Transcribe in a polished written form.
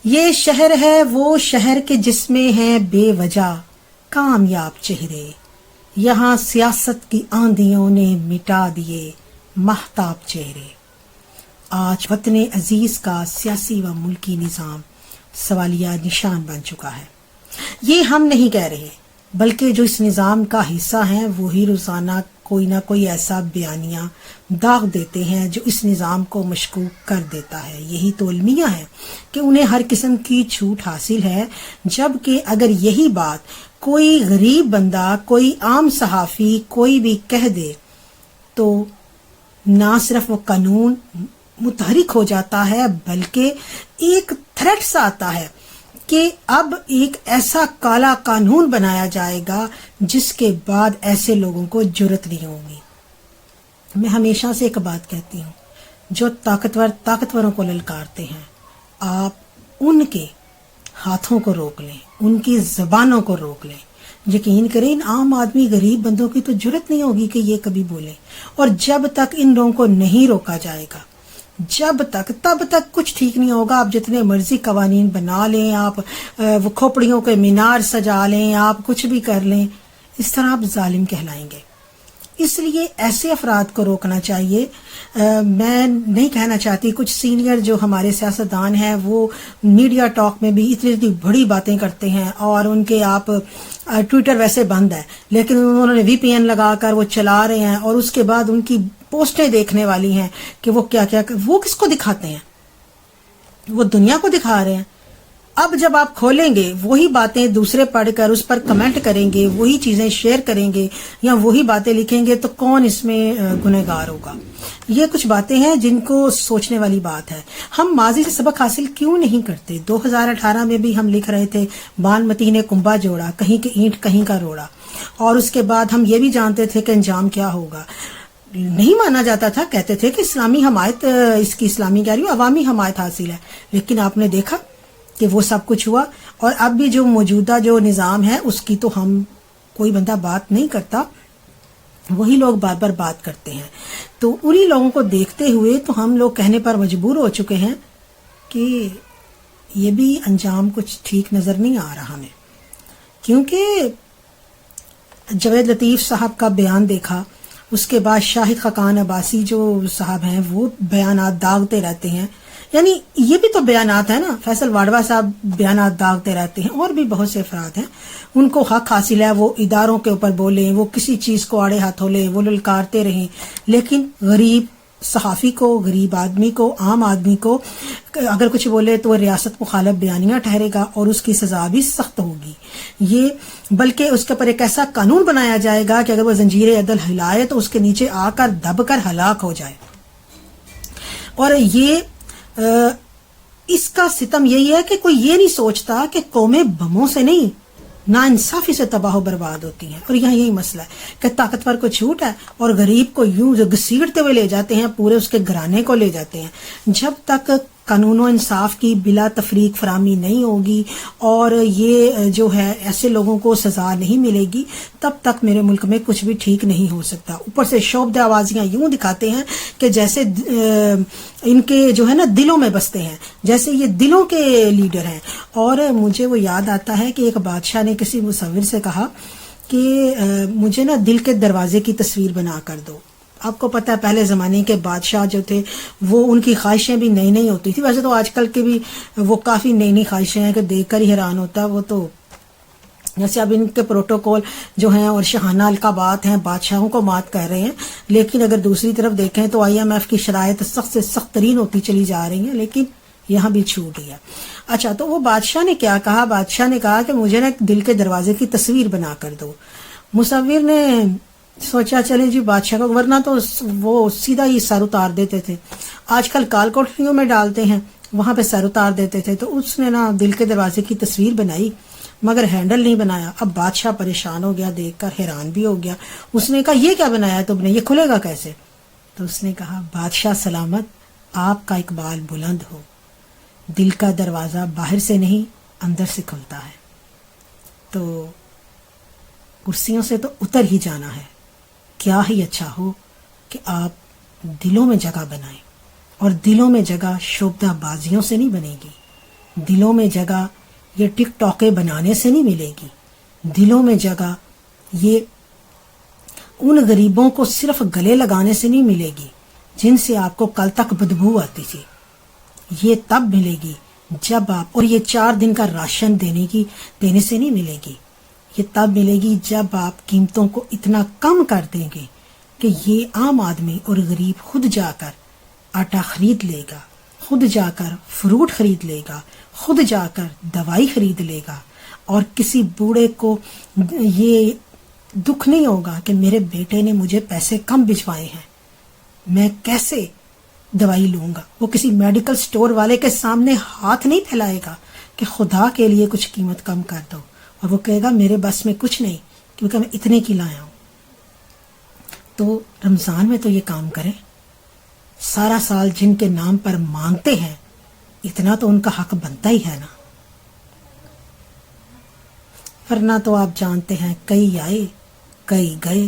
یہ شہر ہے وہ شہر کے جس میں ہے بے وجہ کامیاب چہرے، یہاں سیاست کی آندھیوں نے مٹا دیے مہتاب چہرے۔ آج وطن عزیز کا سیاسی و ملکی نظام سوالیہ نشان بن چکا ہے۔ یہ ہم نہیں کہہ رہے، بلکہ جو اس نظام کا حصہ ہیں وہی روزانہ کوئی نہ کوئی ایسا بیانیہ داغ دیتے ہیں جو اس نظام کو مشکوک کر دیتا ہے۔ یہی تو المیہ ہے کہ انہیں ہر قسم کی چھوٹ حاصل ہے، جبکہ اگر یہی بات کوئی غریب بندہ، کوئی عام صحافی، کوئی بھی کہہ دے تو نہ صرف وہ قانون متحرک ہو جاتا ہے بلکہ ایک تھریٹ سا آتا ہے کہ اب ایک ایسا کالا قانون بنایا جائے گا جس کے بعد ایسے لوگوں کو جرت نہیں ہوگی۔ میں ہمیشہ سے ایک بات کہتی ہوں، جو طاقتوروں کو للکارتے ہیں، آپ ان کے ہاتھوں کو روک لیں، ان کی زبانوں کو روک لیں۔ یقین کریں ان عام آدمی غریب بندوں کی تو جرت نہیں ہوگی کہ یہ کبھی بولیں، اور جب تک ان لوگوں کو نہیں روکا جائے گا، تب تک کچھ ٹھیک نہیں ہوگا۔ آپ جتنے مرضی قوانین بنا لیں، آپ وہ کھوپڑیوں کے مینار سجا لیں، آپ کچھ بھی کر لیں، اس طرح آپ ظالم کہلائیں گے۔ اس لیے ایسے افراد کو روکنا چاہیے۔ میں نہیں کہنا چاہتی، کچھ سینئر جو ہمارے سیاستدان ہیں وہ میڈیا ٹاک میں بھی اتنی بڑی باتیں کرتے ہیں، اور ان کے آپ ٹویٹر ویسے بند ہے لیکن انہوں نے VPN لگا کر وہ چلا رہے ہیں، اور اس کے بعد ان کی پوسٹیں دیکھنے والی ہیں کہ وہ کیا وہ کس کو دکھاتے ہیں؟ وہ دنیا کو دکھا رہے ہیں۔ اب جب آپ کھولیں گے وہی باتیں دوسرے پڑھ کر اس پر کمنٹ کریں گے، وہی چیزیں شیئر کریں گے یا وہی باتیں لکھیں گے، تو کون اس میں گنہگار ہوگا؟ یہ کچھ باتیں ہیں جن کو سوچنے والی بات ہے۔ ہم ماضی سے سبق حاصل کیوں نہیں کرتے؟ 2018 میں بھی ہم لکھ رہے تھے بانمتی نے کنبا جوڑا، کہیں کی اینٹ کہیں کا روڑا، اور اس کے بعد ہم یہ بھی جانتے تھے کہ انجام کیا ہوگا۔ نہیں مانا جاتا تھا، کہتے تھے کہ اسلامی حمایت، اس کی اسلامی کہہ رہی ہوں، عوامی حمایت حاصل ہے، لیکن آپ نے دیکھا کہ وہ سب کچھ ہوا۔ اور اب بھی جو موجودہ جو نظام ہے اس کی تو ہم کوئی بندہ بات نہیں کرتا، وہی لوگ بار بار بات کرتے ہیں۔ تو انہی لوگوں کو دیکھتے ہوئے تو ہم لوگ کہنے پر مجبور ہو چکے ہیں کہ یہ بھی انجام کچھ ٹھیک نظر نہیں آ رہا ہمیں، کیونکہ جاوید لطیف صاحب کا بیان دیکھا، اس کے بعد شاہد خاقان عباسی جو صاحب ہیں وہ بیانات داغتے رہتے ہیں، یعنی یہ بھی تو بیانات ہیں نا، فیصل واڈوا صاحب بیانات داغتے رہتے ہیں، اور بھی بہت سے افراد ہیں، ان کو حق حاصل ہے وہ اداروں کے اوپر بولیں، وہ کسی چیز کو آڑے ہاتھوں لیں، وہ للکارتے رہیں، لیکن غریب صحافی کو، غریب آدمی کو، عام آدمی کو اگر کچھ بولے تو وہ ریاست مخالف بیانیہ ٹھہرے گا، اور اس کی سزا بھی سخت ہوگی۔ یہ بلکہ اس کے اوپر ایک ایسا قانون بنایا جائے گا کہ اگر وہ زنجیر عدل ہلائے تو اس کے نیچے آ کر دب کر ہلاک ہو جائے۔ اور یہ اس کا ستم یہی ہے کہ کوئی یہ نہیں سوچتا کہ قومیں بموں سے نہیں، نا انصافی سے تباہ و برباد ہوتی ہیں۔ اور یہاں یہی مسئلہ ہے کہ طاقتور کو چھوٹ ہے اور غریب کو یوں گھسیٹتے ہوئے لے جاتے ہیں، پورے اس کے گھرانے کو لے جاتے ہیں۔ جب تک قانون و انصاف کی بلا تفریق فراہمی نہیں ہوگی اور یہ جو ہے ایسے لوگوں کو سزا نہیں ملے گی، تب تک میرے ملک میں کچھ بھی ٹھیک نہیں ہو سکتا۔ اوپر سے شعبدہ آوازیاں یوں دکھاتے ہیں کہ جیسے ان کے جو ہے نا دلوں میں بستے ہیں، جیسے یہ دلوں کے لیڈر ہیں۔ اور مجھے وہ یاد آتا ہے کہ ایک بادشاہ نے کسی مصور سے کہا کہ مجھے نا دل کے دروازے کی تصویر بنا کر دو۔ آپ کو پتہ ہے پہلے زمانے کے بادشاہ جو تھے وہ ان کی خواہشیں بھی نئی نئی ہوتی تھی، ویسے تو آج کل کے بھی وہ کافی نئی نئی خواہشیں ہیں کہ دیکھ کر ہی حیران ہوتا ہے۔ وہ تو جیسے اب ان کے پروٹوکول جو ہیں اور شاہانہ القابات ہیں بادشاہوں کو مات کر رہے ہیں، لیکن اگر دوسری طرف دیکھیں تو IMF کی شرائط سخت سے سخت ترین ہوتی چلی جا رہی ہیں، لیکن یہاں بھی چھوٹ گیا۔ اچھا، تو وہ بادشاہ نے کیا کہا؟ بادشاہ نے کہا کہ مجھے نا دل کے دروازے کی تصویر بنا کر دو۔ مصور نے سوچا چلیں جی بادشاہ کو، ورنہ تو وہ سیدھا ہی سر اتار دیتے تھے، آج کل کال کوٹریوں میں ڈالتے ہیں، وہاں پہ سر اتار دیتے تھے۔ تو اس نے نا دل کے دروازے کی تصویر بنائی مگر ہینڈل نہیں بنایا۔ اب بادشاہ پریشان ہو گیا، دیکھ کر حیران بھی ہو گیا۔ اس نے کہا یہ کیا بنایا تم نے، یہ کھلے گا کیسے؟ تو اس نے کہا بادشاہ سلامت، آپ کا اقبال بلند ہو، دل کا دروازہ باہر سے نہیں اندر سے کھلتا ہے۔ تو کرسیوں سے تو اتر ہی جانا ہے، کیا ہی اچھا ہو کہ آپ دلوں میں جگہ بنائیں، اور دلوں میں جگہ شعبدہ بازیوں سے نہیں بنے گی، دلوں میں جگہ یہ ٹک ٹاکیں بنانے سے نہیں ملے گی. دلوں میں جگہ یہ ان غریبوں کو صرف گلے لگانے سے نہیں ملے گی جن سے آپ کو کل تک بدبو آتی تھی. یہ تب ملے گی جب آپ، اور یہ 4 دن کا راشن دینے سے نہیں ملے گی. یہ تب ملے گی جب آپ قیمتوں کو اتنا کم کر دیں گے کہ یہ عام آدمی اور غریب خود جا کر آٹا خرید لے گا، خود جا کر فروٹ خرید لے گا، خود جا کر دوائی خرید لے گا. اور کسی بوڑھے کو یہ دکھ نہیں ہوگا کہ میرے بیٹے نے مجھے پیسے کم بھجوائے ہیں، میں کیسے دوائی لوں گا. وہ کسی میڈیکل سٹور والے کے سامنے ہاتھ نہیں پھیلائے گا کہ خدا کے لیے کچھ قیمت کم کر دو، اور وہ کہے گا میرے بس میں کچھ نہیں کیونکہ میں اتنے کی لایا ہوں. تو رمضان میں تو یہ کام کریں. سارا سال جن کے نام پر مانگتے ہیں اتنا تو ان کا حق بنتا ہی ہے نا. ورنہ تو آپ جانتے ہیں کئی آئے کئی گئے.